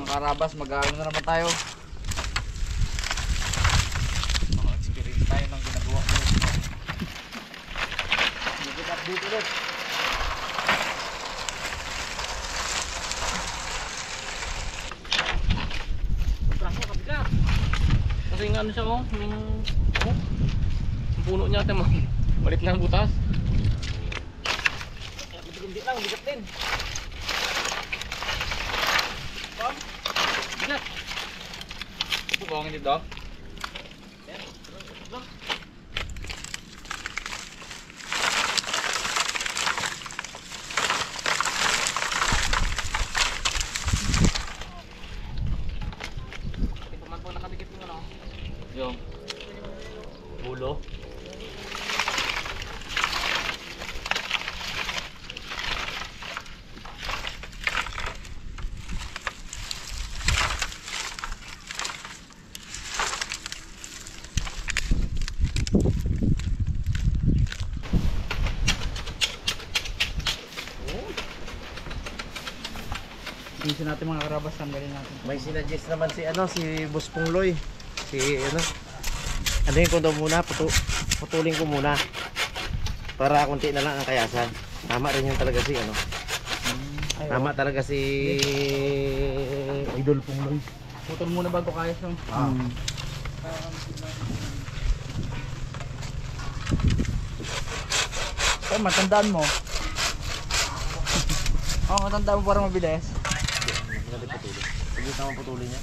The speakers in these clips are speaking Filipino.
Karabas, mag-aano na naman tayo. Experience tayo ng ginagawa ko. Dito ulit. Braso, kabigat. Kasi nga ano siya yung puno niya ate, malit na ang butas. Hindi lang, bigat din. Bigat. Ito bawangin dito. Ito man po nakadikit ng ano. Yung bulo. Isin natin mga karabas, tanggalin natin. May sinadjust naman si si Boss Pungloy. Si ano yung kondo muna, putulin ko muna. Para konti na lang ang kayasan. Tama rin yung talaga si Tama talaga si Idol Pungloy. Putol muna bago kayas yung. Oh, matandaan mo. Oh, matandaan mo para mabilis. Sige, tama putulin niya.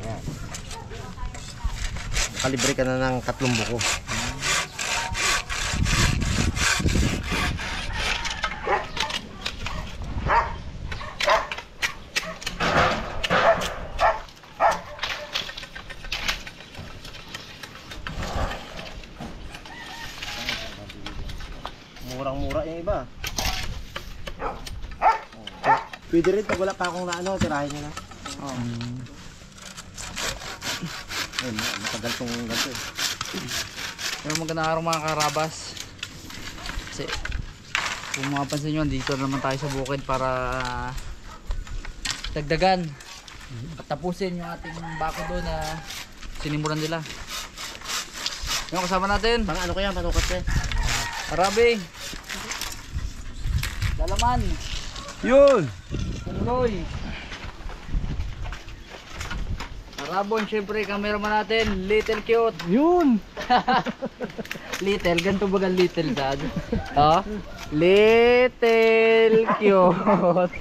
Ayan. Nakalibre ka na ng 3 buko. Murang-mura yung iba. Pwede rin pag wala pa akong tirahin nyo na. Oh. Ayun, matagal tong ganito eh. Yung magandang araw mga karabas. Kasi kung mapapansin nyo, dito naman tayo sa bukid para dagdagan at tapusin yung ating bako doon na sinimulan nila. Yung kasama natin, Pang ano kaya, panukat ka? Arabi, Dalaman, Yun! Pungloy, Arabon, syempre cameraman natin, Little Cute. Yun! Little, ganito baga little dad. Oh? Little Cute.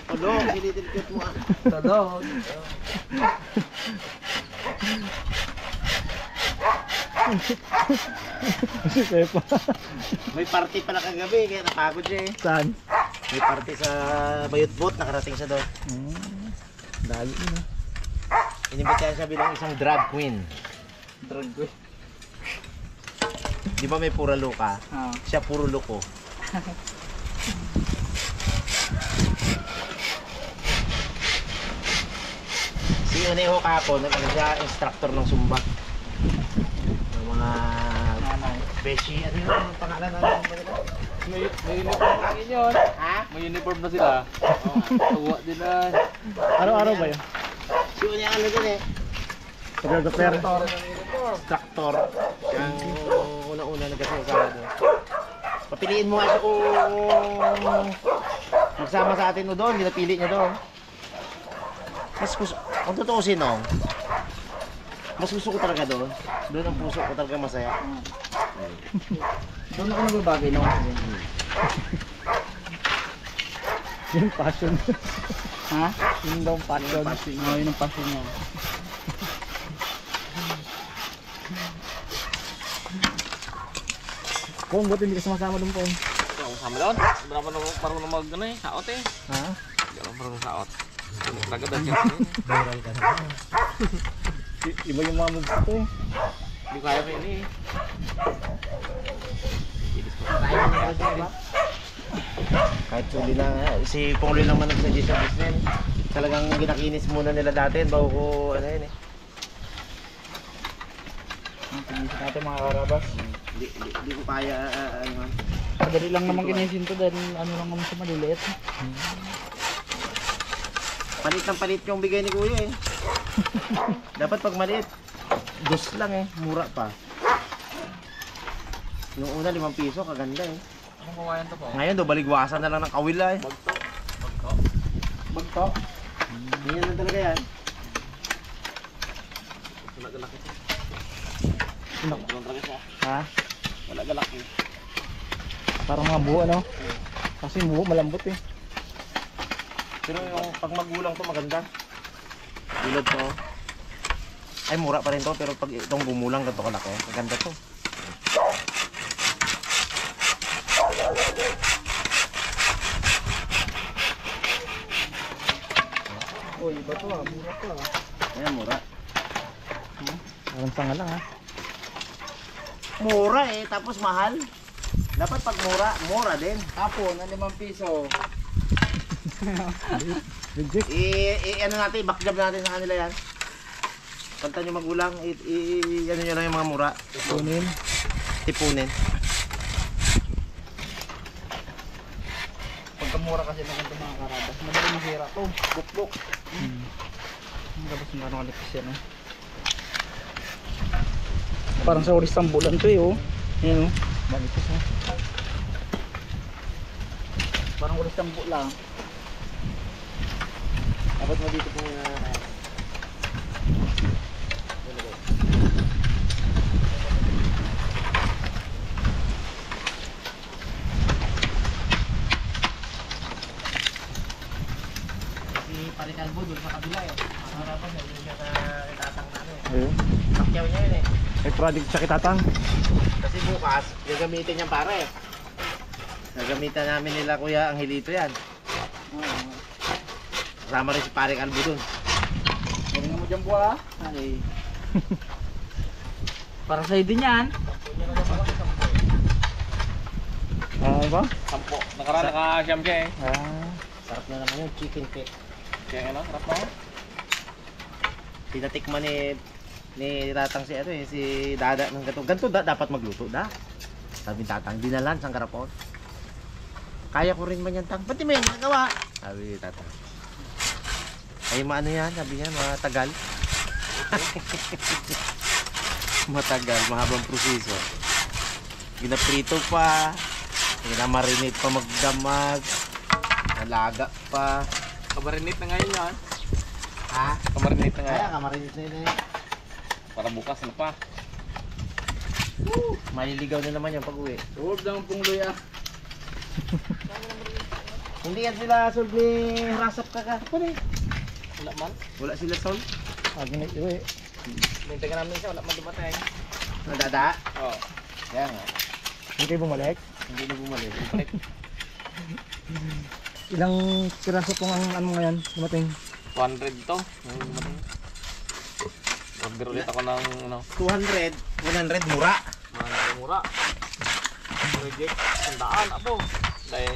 Tulong, silitin cute mo ah. Tadog. May party pala kagabi, kaya napagod siya eh. Saan? May party sa Bayot-Bot, nakarating siya doon. Dali na. Inimbitahan siya bilang isang drag queen. Drag ko. Di ba may pura luka? Ah. Siya puro luko. Si Uneho kapon, siya instructor ng Zumba. Ng mga Nanay. beshi, ano yung pangalan natin? May uniform na yun. Ha? May uniform na sila. Tuwa din na. Araw-araw ba yun? Si Uneho ano dun eh? Photographer. Instructor. Yung una-una nagkasasawa doon. Papiliin mo nga siya kung magsama sa atin o doon, ginapili niya doon. Mas gusto, kung tutuusin no, mas gusto ko talaga doon. Doon ang puso ko talaga masaya. Doon ako nagbabagay no? Yung passion. Ha? Yung daw passion. Oo, yun ang passion niya. Kung buti hindi ka sumasama doon po. Ito ang kasama doon. Marunong mag ano eh, saot eh. Ha? Hindi ako marunong saot. Talaga dahil siya. Viral ka na. Iba yung mga moves ko eh. Hindi kaya ko yun eh. Kahit huli na, si Pongloy lang man nagsuggest sa business. Talagang ginakinis muna nila dati bago ko ano yun eh. Tingnan natin mga karabas. Di ko kaya ano. Madali lang naman kinisin to dahil ano lang naman sa maliliit. Palit ng palit yung bigay ni Kuya eh. Dapat pag maliit, dos lang eh, mura pa. Yung una 5 piso, kaganda eh. Anong kawayan to po? Ngayon do baligwasan na lang ng kawila eh. Bagto. Bagto. Ganyan lang talaga yan. Wala galak ito. Ano? Walang talaga siya. Ha? Wala galak eh. Parang mga buo ano? Kasi buo malambot eh. Pero yung pag magulang to maganda. Bilad to. Ay mura pa rin to pero pag itong gumulang ganito kalaki, maganda to. Uy, iba to ah, mura to ah. Ayan mura. Parang tanga lang ah. Mura eh, tapos mahal. Dapat pag mura, mura din. Tapo na 5 piso. Ano natin, backjab natin sa kanila yan. Kanta nyo magulang, ano nyo lang yung mga mura. Tipunin. Tipunin. Pagkamura kasi ng ganito mga karabas, madali masira to. Bukbok. Tapos yung ano kalipis yan oh. Parang sa ulis tambulan to eh oh. Yan oh. Malipis oh. Parang ulis tambulan. Dapat mo dito po Pare Calvo doon sa kabila eh. Harapan niya, doon siya sa itatang namin eh. Ayun. Sakyaw niya yun eh. May project sa kitatang. Kasi bukas, gagamitin niya pare. Gagamitan namin nila Kuya Angelito yan. Kasama rin si Pare Calvo doon. Galing mo dyan buha. Ay. Para sa'yo din yan. Ba? 10. Nakaraan naka-siyam siya eh. Sarap na naman yung chicken cake. Kaya ano, sarap na. Pinatikman ni Tatang si ano eh, si Dada ng gato. Ganto dapat magluto da. Sabi ni Tatang, dinalan sang karapon. Kaya ko rin man yan tang. Ba't di mo yan nagawa? Sabi ni Tatang. Ay maano yan, sabi niya, matagal. Matagal, mahabang proseso. Ginaprito pa, ginamarinate pa magdamag, nalaga pa. Kamarinate na ngayon yan. Ha? Kamarinate na ngayon. Kaya kamarinate na yun eh. Para bukas na pa. Maliligaw na naman yung pag-uwi. Huwag lang pong luya. Hindi yan sila solve ni Rasap kaka. Ano eh? Wala man. Wala sila solve. Huwag na iuwi. Minta ka namin siya, wala man dumatay. Nadada. Oo. Kaya nga. Hindi kayo bumalik? Hindi na bumalik. Ilang piraso pong ang ano ngayon dumating? 200 to. Order ulit ako ng ano. 200, 100 mura. Mura. Reject. Sandaan, abo. Dahil.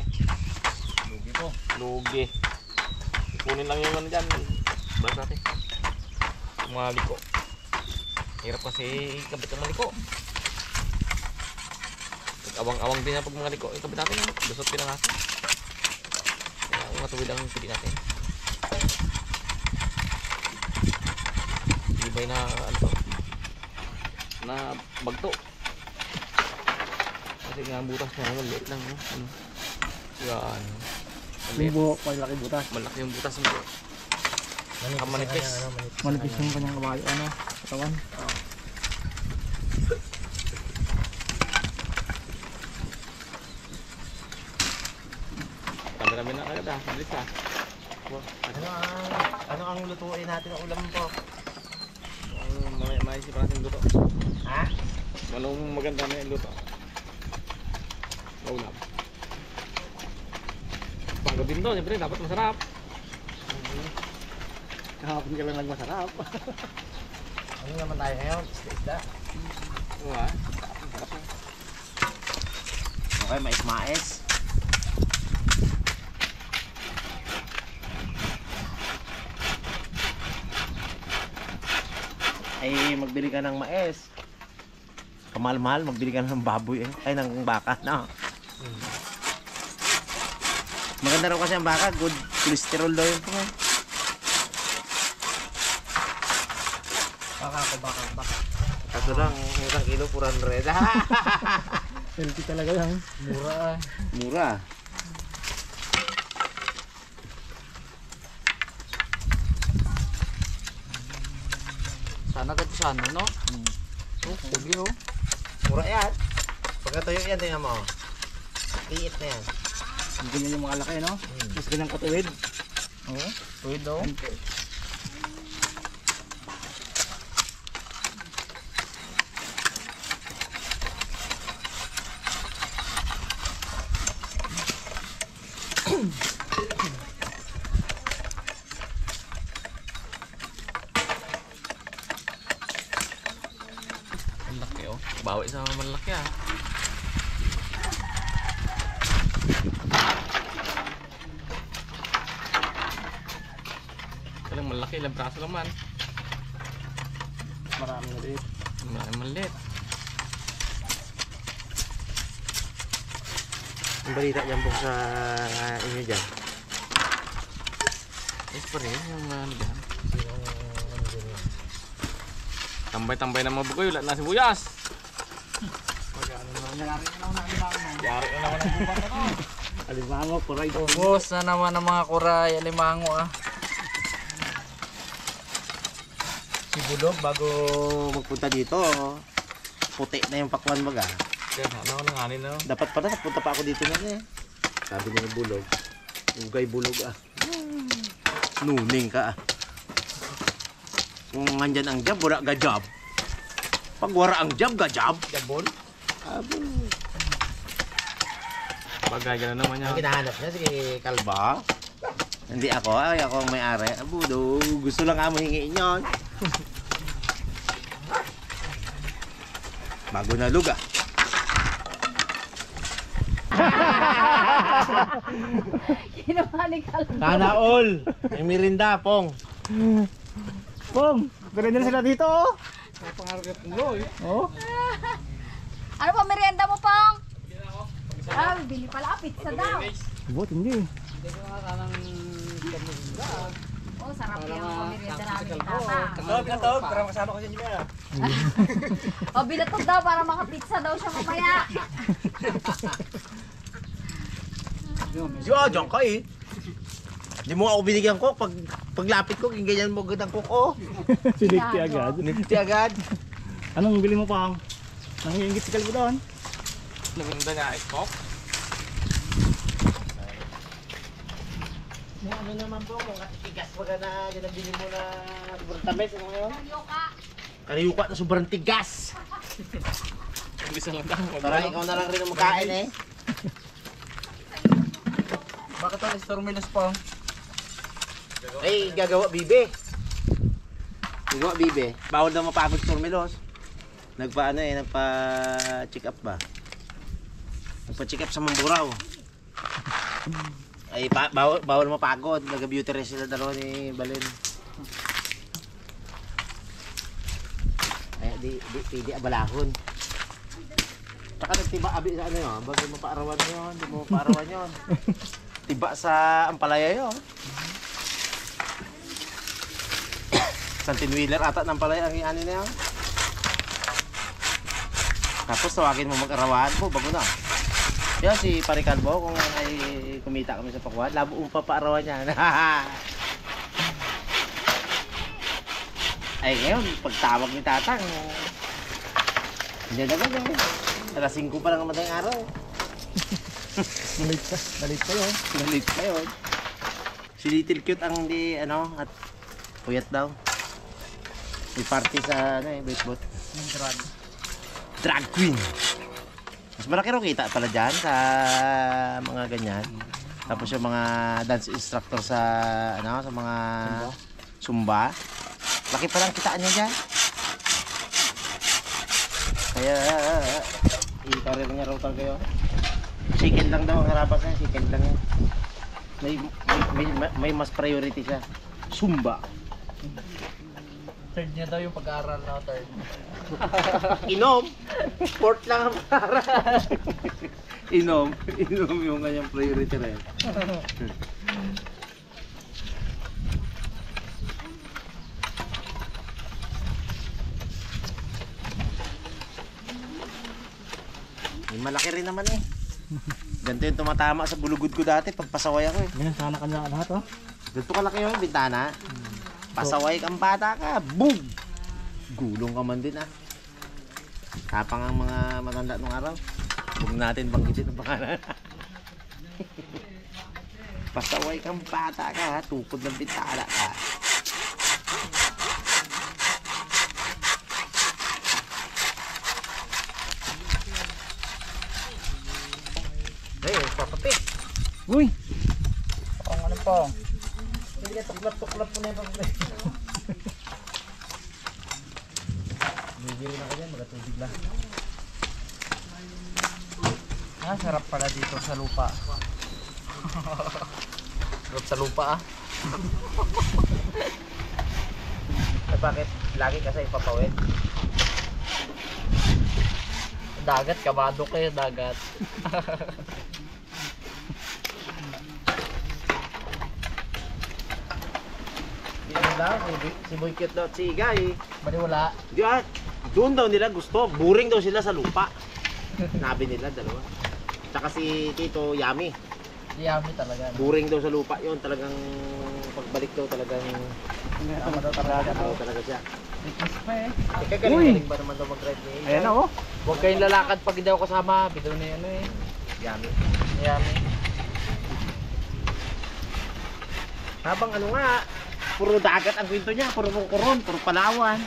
Lugi po. Lugi. Kunin lang yung ano dyan. Balas natin. Yung mga liko. Hirap kasi ikabit ang mga liko. Awang-awang din na pag mga liko. Ikabit natin yun. Lusot pinangasin. Kaya matuwid ang pili natin. Ibay na ano to. Na bagto. Kasi nga ang butas niya maliit lang. Ano. Yan. Libo, malaki butas. Malaki yung butas mo. Kamanipis. Manipis yung kanyang kabayo, ano, katawan. Kami namin na agad ah. Bilis ah. Ano ang lutuin natin ng ulam po? Maisip natin luto. Ha? Anong maganda na yung luto? Ulam. Pagod din doon, siyempre dapat masarap. Kahapon ka lang masarap. Ano naman tayo ngayon? Isda. Oo ah. Sarap eh. Okay, mais-mais. Ay, magbili ka ng mais. Kamahal-mahal, magbili ka ng baboy eh. Ay, ng baka, no? Maganda raw kasi ang baka, good cholesterol daw yun po eh. Baka. Kaso lang, isang kilo, 400. Healthy talaga yan. Mura. Mura. Sana sana, no? Oh, pogi oh. Mura yan. Pagkatayo yan, tingnan mo. Tiit na yan. Ang ganyan yung mga laki, no? Mas ganang katuwid. Oo. Tuwid daw. Ang laki oh. Bawi sa malaki ah. Kalang malaki, ilang braso lang man. Marami na din. Marami maliit. Ang balita dyan po sa inyo dyan. Is pa rin yung ano dyan. Tambay-tambay na mga bugoy, wala na sibuyas. Yari na naman ang bubang na to. Alimango, kuray. Ubus na naman ang mga kuray, alimango ah. Si Bulog, bago magpunta dito, puti na yung pakwan baga. Kaya ano ako nanganin na. Dapat pala, napunta pa ako dito na eh. Sabi niya ng Bulog. Ugay Bulog ah. Nuning ka ah. Kung nandyan ang job, wala ka job. Pag wala ang job, ka job. Jabon? Abo. Bagay ka na naman Ang yan. kinahanap niya, si Kalba. Hindi ako, ay ako ang may-ari. Abo, do, gusto lang amo hingiin yun. Bago na luga. Kinuha ni Kalbo. Sana all. May mirinda, Pong. Pong, ganda na sila dito oh. Pangarap mo oh. Ano pa merienda mo, Pong? Ah, bili pala. Pizza daw. Bot, hindi. Oh, sarap yung merienda namin ni Tata. Katog, para makasama ko sa inyo na. O, binatog daw para makapizza daw siya mamaya. Yo, diyan ka eh. Di mo ako binigyan ko. Paglapit ko, ganyan mo agad ang kuko. Sinigti agad. Nifty agad. Anong bili mo pang? Nangiingit si Kalbo doon. Naganda nga ikok. Ano naman po, kung katigas baga na ginabili mo na sobrang tamis, ano ngayon? Yoka. Kariyuka na sobrang tigas. Bisa lang daw. Para ikaw na lang rin ang makain eh. Bakit ang Stormilos pang? Ay, gagawa bibe. Gagawa bibe. Bawal na mapagod Tormelos. Nagpa-ano eh, nagpa-check up ba? Nagpa-check up sa Mamburao. Ay, bawal mapagod. Nag-beauty rest sila dalawa ni Balen. Ay, di abalahon. Saka nagtiba abi sa ano yun. Bago mapaarawan yun, di mo mapaarawan yun. Tiba sa Ampalaya yun. Santin-wheeler ata ng palay ang iani na yan. Tapos tawagin mo mag-arawan po, bago na. Yan si Pare Calvo, kung ay kumita kami sa Pakuan, labo pa paarawan niya. Ay ngayon, pagtawag ni Tatang, hindi na ganyan. Alas 5 pa lang naman tayong araw. Nalit pa yun. Nalit pa yun. Si Little Cute ang hindi, ano, at puyat daw. May party sa, ano eh, baseball. Drag queen. Mas malaki rin kita pala dyan sa mga ganyan. Tapos yung mga dance instructor sa, ano, sa mga Zumba. Laki pa lang kitaan niya dyan. Kaya, i-career niya raw talaga yun. Second lang daw ang harapan niya, second lang yan. May mas priority siya. Zumba. Third niya daw yung pag-aaral na third. Inom. Sport lang ang para. Inom yung kanyang priority rin. Malaki rin naman eh. Ganito yung tumatama sa bulugod ko dati pag pasaway ako eh. Yan, sana kanya lahat oh. Ganito kalaki yung bintana. Pasaway kang bata ka. Boom! Gulong ka man din ah. Tapang ang mga matanda nung araw. Huwag natin banggitin ang pangalan. Pasaway kang bata ka ha. Tukod ng bintana ka. Hey, papapi. Uy! Ang ano po? Hindi ka tuklap-tuklap mo na yung papapi. Bibili na ka dyan, magatubig lang. Ah, sarap pala dito sa lupa. Sarap sa lupa ah. Eh, bakit lagi ka sa ipapawid? Dagat, kabado kayo dagat. Dito lang, si Boy Cute daw, si Igay. Maniwala. Diyan, doon daw nila gusto. Boring daw sila sa lupa. Sabi nila, dalawa. Tsaka si Tito Yami. Yummy talaga. No? Boring daw sa lupa yun. Talagang pagbalik daw talagang Tama daw talaga. talaga siya. Fitness pa eh. Ika galing ba naman daw mag-ride ni Igay? Ayan na oh. Huwag kayong lalakad pag hindi ako kasama. Bitaw na yan eh. Yami. Yummy. Habang ano nga, puro dagat ang kwento niya. Puro Coron, puro Palawan.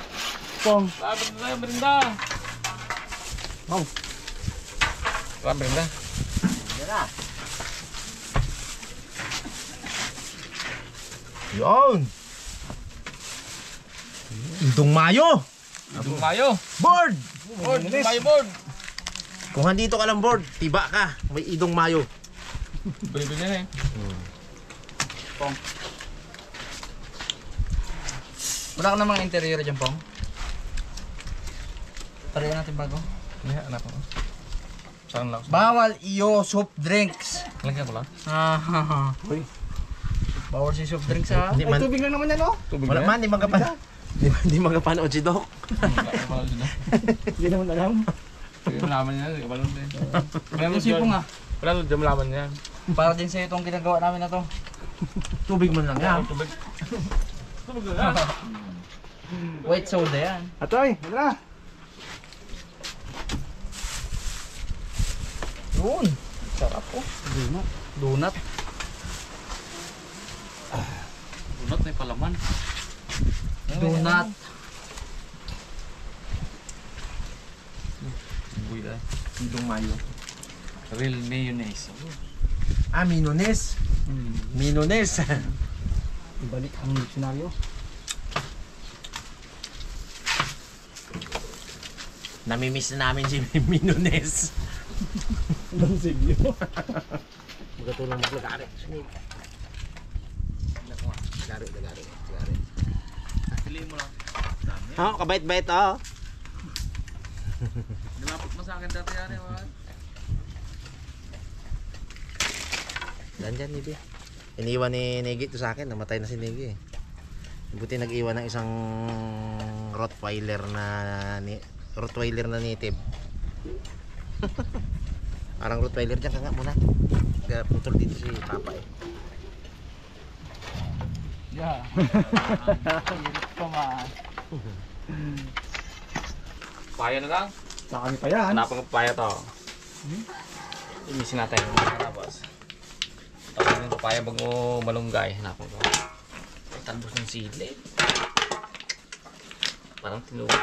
Pong. Sabi na merinda. Mau. Merinda. Yan na. Yun! Idong Mayo! Idong Mayo. Board! Board, Idong Mayo board. Kung handito ka lang board, tiba ka. May Idong Mayo. Bili-bili na eh. Pong. Wala ka namang interior dyan, Pong? Tarihan natin bago. Yeah, anak ko. Saan lang? Bawal iyo soft drinks. Lagyan ko lang. Ah, Uy. bawal si soft drinks ha. Di man, Tubig lang naman yan oh. Tubig wala man, di magkapan. Di magkapanood si Doc. Hindi naman alam. Hindi malaman yan. Hindi malaman din. Wala mo sipong ah. Wala doon dyan malaman yan. Para din sa itong ginagawa namin na to. Tubig man lang yan. Tubig. Tubig lang. White soda yan. Atoy, hala. Yun. Sarap oh. Donut. Donut. Unot na yung palaman. Donut. Buhay na. Idong Mayo. Real mayonnaise. Ah, Minones. Minones. Ibalik ang dictionaryo. Namimiss na namin si Minones. Ang silyo. Magkatulong maglagari. Sunod. Lagari. Piliin mo lang. Oh, kabait-bait oh. Nilapot mo sa akin dati yan eh. Diyan, Nibi. Iniwan ni Negi ito sa akin. Namatay na si Negi eh. Buti nag-iwan ng isang Rottweiler na native. Parang Rottweiler dyan ka nga muna. Putol dito si Papa eh. Yeah. Come on. Paya na lang. Sa kami pa yan. Hanapan ko paya to. Imisin natin yung tapos. Tapos yung papaya bago malunggay. Hanapan ko. Ay, talbos ng sili. Parang tinulat.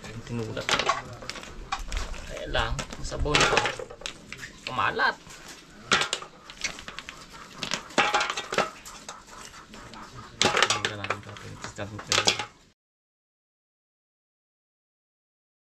Parang tinulat. Kaya lang, sabon ko. Kumalat. Hindi na natin ito.